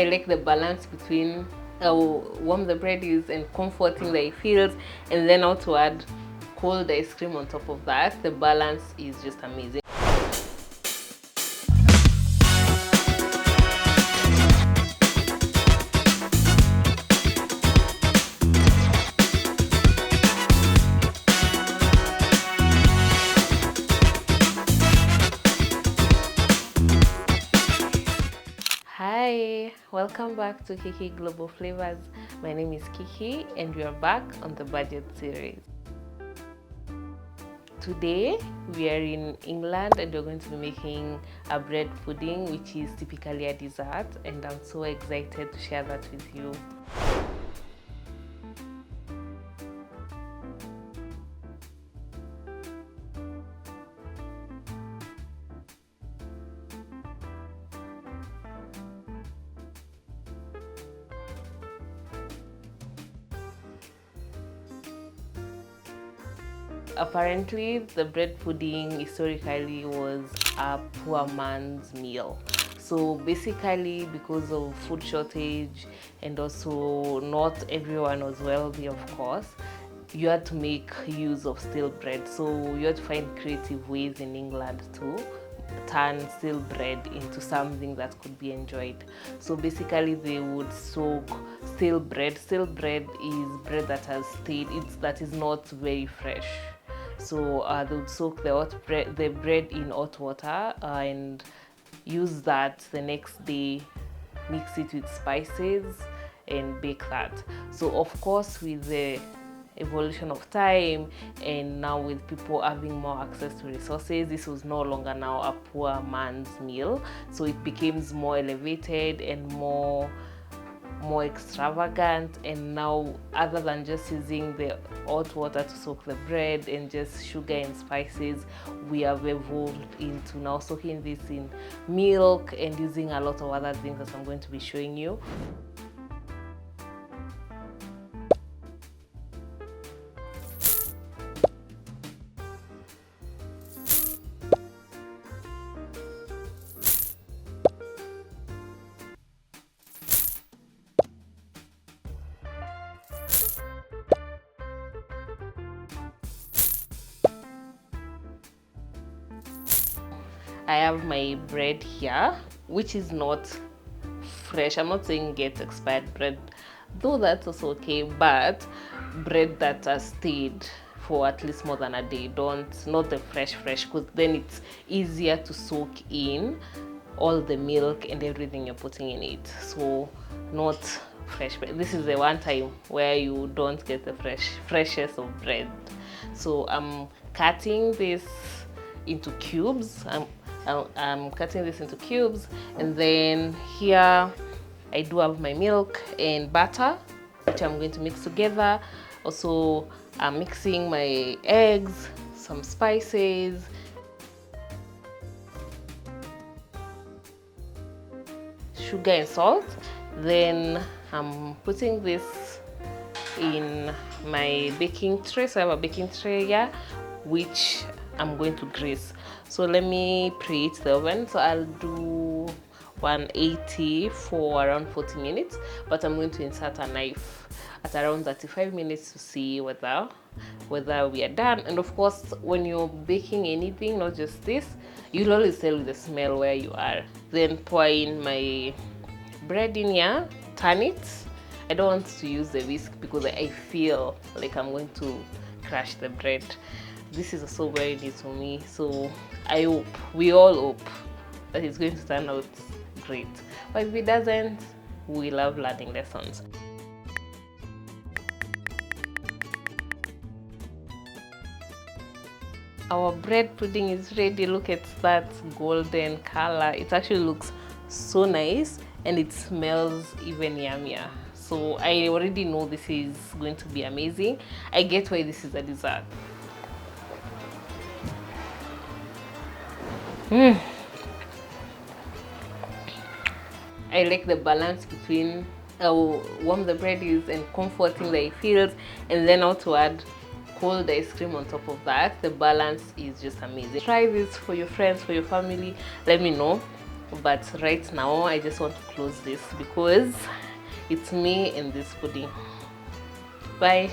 I like the balance between how warm the bread is and comforting that it feels, and then how to add cold ice cream on top of that. The balance is just amazing. Hi, welcome back to Kiki Global Flavors. My name is Kiki and we are back on the budget series. Today we are in England and we're going to be making a bread pudding, which is typically a dessert, and I'm so excited to share that with you. Apparently, the bread pudding historically was a poor man's meal. So basically, because of food shortage and also not everyone was wealthy, of course, you had to make use of stale bread. So you had to find creative ways in England to turn stale bread into something that could be enjoyed. So basically they would soak stale bread. Stale bread is bread that has stayed, that is not very fresh. So they would soak the bread in hot water and use that the next day, mix it with spices and bake that. So of course, with the evolution of time and now with people having more access to resources, this was no longer now a poor man's meal. So it becomes more elevated and more extravagant, and now other than just using the hot water to soak the bread and just sugar and spices, we have evolved into now soaking this in milk and using a lot of other things that I'm going to be showing you. I have my bread here, which is not fresh. I'm not saying get expired bread, though that's also okay, but bread that has stayed for at least more than a day. Not the fresh, because then it's easier to soak in all the milk and everything you're putting in it. So not fresh bread. This is the one time where you don't get the freshest of bread. So I'm cutting this into cubes. I'm cutting this into cubes, and then here I do have my milk and butter, which I'm going to mix together. Also, I'm mixing my eggs, some spices, sugar and salt. Then I'm putting this in my baking tray. So I have a baking tray here, which I'm going to grease. So let me preheat the oven. So I'll do 180 for around 40 minutes, but I'm going to insert a knife at around 35 minutes to see whether we are done. And of course, when you're baking anything, not just this, you'll always tell with the smell where you are. Then pour in my bread in here, turn it. I don't want to use the whisk because I feel like I'm going to crush the bread. This is also very new to me, so we all hope that it's going to turn out great. But if it doesn't, we love learning lessons. Our bread pudding is ready. Look at that golden color. It actually looks so nice and it smells even yummier. So I already know this is going to be amazing. I get why this is a dessert. I like the balance between how warm the bread is and comforting that it feels, and then how to add cold ice cream on top of that. The balance is just amazing. Try this for your friends, for your family. Let me know. but right now I just want to close this because it's me and this pudding. Bye.